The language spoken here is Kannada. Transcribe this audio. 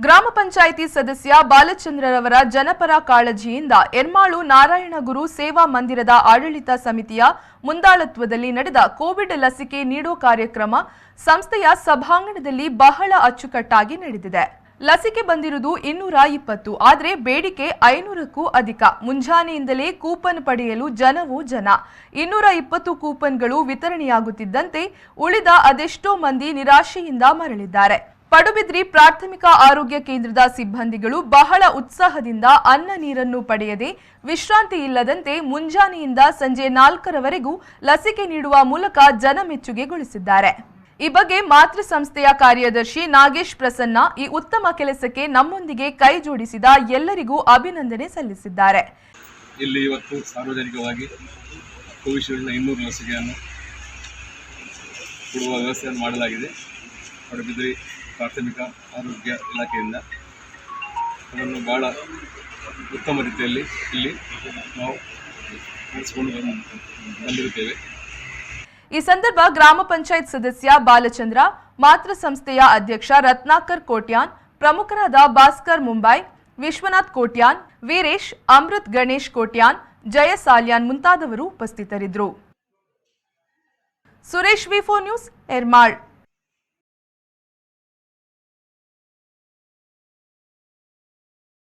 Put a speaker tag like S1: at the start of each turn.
S1: ಗ್ರಾಮ ಪಂಚಾಯಿತಿ ಸದಸ್ಯ ಬಾಲಚಂದ್ರರವರ ಜನಪರ ಕಾಳಜಿಯಿಂದ ಯರ್ಮಾಳು ನಾರಾಯಣಗುರು ಸೇವಾ ಮಂದಿರದ ಆಡಳಿತ ಸಮಿತಿಯ ಮುಂದಾಳತ್ವದಲ್ಲಿ ನಡೆದ ಕೋವಿಡ್ ಲಸಿಕೆ ನೀಡೋ ಕಾರ್ಯಕ್ರಮ ಸಂಸ್ಥೆಯ ಸಭಾಂಗಣದಲ್ಲಿ ಬಹಳ ಅಚ್ಚುಕಟ್ಟಾಗಿ ನಡೆದಿದೆ. ಲಸಿಕೆ ಬಂದಿರುವುದು 220, ಆದರೆ ಬೇಡಿಕೆ 500ಕ್ಕೂ ಅಧಿಕ. ಮುಂಜಾನೆಯಿಂದಲೇ ಕೂಪನ್ ಪಡೆಯಲು ಜನವೂ ಜನ. 220 ಕೂಪನ್ಗಳು ವಿತರಣೆಯಾಗುತ್ತಿದ್ದಂತೆ ಉಳಿದ ಅದೆಷ್ಟೋ ಮಂದಿ ನಿರಾಶೆಯಿಂದ ಮರಳಿದ್ದಾರೆ. ಪಡುಬಿದ್ರಿ ಪ್ರಾಥಮಿಕ ಆರೋಗ್ಯ ಕೇಂದ್ರದ ಸಿಬ್ಬಂದಿಗಳು ಬಹಳ ಉತ್ಸಾಹದಿಂದ ಅನ್ನ ನೀರನ್ನು ಪಡೆಯದೆ ವಿಶ್ರಾಂತಿ ಇಲ್ಲದಂತೆ ಮುಂಜಾನೆಯಿಂದ ಸಂಜೆ 4ರವರೆಗೂ ಲಸಿಕೆ ನೀಡುವ ಮೂಲಕ ಜನಮೆಚ್ಚುಗೆಗೊಳಿಸಿದ್ದಾರೆ. ಈ ಬಗ್ಗೆ ಮಾತೃ ಸಂಸ್ಥೆಯ ಕಾರ್ಯದರ್ಶಿ ನಾಗೇಶ್ ಪ್ರಸನ್ನ ಈ ಉತ್ತಮ ಕೆಲಸಕ್ಕೆ ನಮ್ಮೊಂದಿಗೆ ಕೈ ಜೋಡಿಸಿದ ಎಲ್ಲರಿಗೂ ಅಭಿನಂದನೆ ಸಲ್ಲಿಸಿದ್ದಾರೆ.
S2: ಇಲ್ಲಿ ಇವತ್ತು ಸಾರ್ವಜನಿಕವಾಗಿ ಕೋವಿಶೀಲ್ಡ್ನ 200 ಲಸಿಕೆಯನ್ನು ಕೊಡುವ ವ್ಯವಸ್ಥೆಯನ್ನು ಮಾಡಲಾಗಿದೆ. ಪಡುಬಿದ್ರಿ ಪ್ರಾಥಮಿಕ ಆರೋಗ್ಯ ಇಲಾಖೆಯಿಂದ ಅದನ್ನು ಬಹಳ ಉತ್ತಮ ರೀತಿಯಲ್ಲಿ ಇಲ್ಲಿ ನಾವು ನಡೆಸಿಕೊಂಡು ಬಂದಿರುತ್ತೇವೆ.
S1: ಈ ಸಂದರ್ಭ ಗ್ರಾಮ ಪಂಚಾಯತ್ ಸದಸ್ಯ ಬಾಲಚಂದ್ರ, ಮಾತೃ ಸಂಸ್ಥೆಯ ಅಧ್ಯಕ್ಷ ರತ್ನಾಕರ್ ಕೋಟ್ಯಾನ್, ಪ್ರಮುಖರಾದ ಭಾಸ್ಕರ್ ಮುಂಬೈ, ವಿಶ್ವನಾಥ್ ಕೋಟ್ಯಾನ್, ವೀರೇಶ್, ಅಮೃತ್ ಗಣೇಶ್ ಕೋಟ್ಯಾನ್, ಜಯ ಸಾಲ್ಯಾನ್ ಮುಂತಾದವರು ಉಪಸ್ಥಿತರಿದ್ದರು. ಸುರೇಶ್, ವಿ4 ನ್ಯೂಸ್, ಯರ್ಮಾಳ್.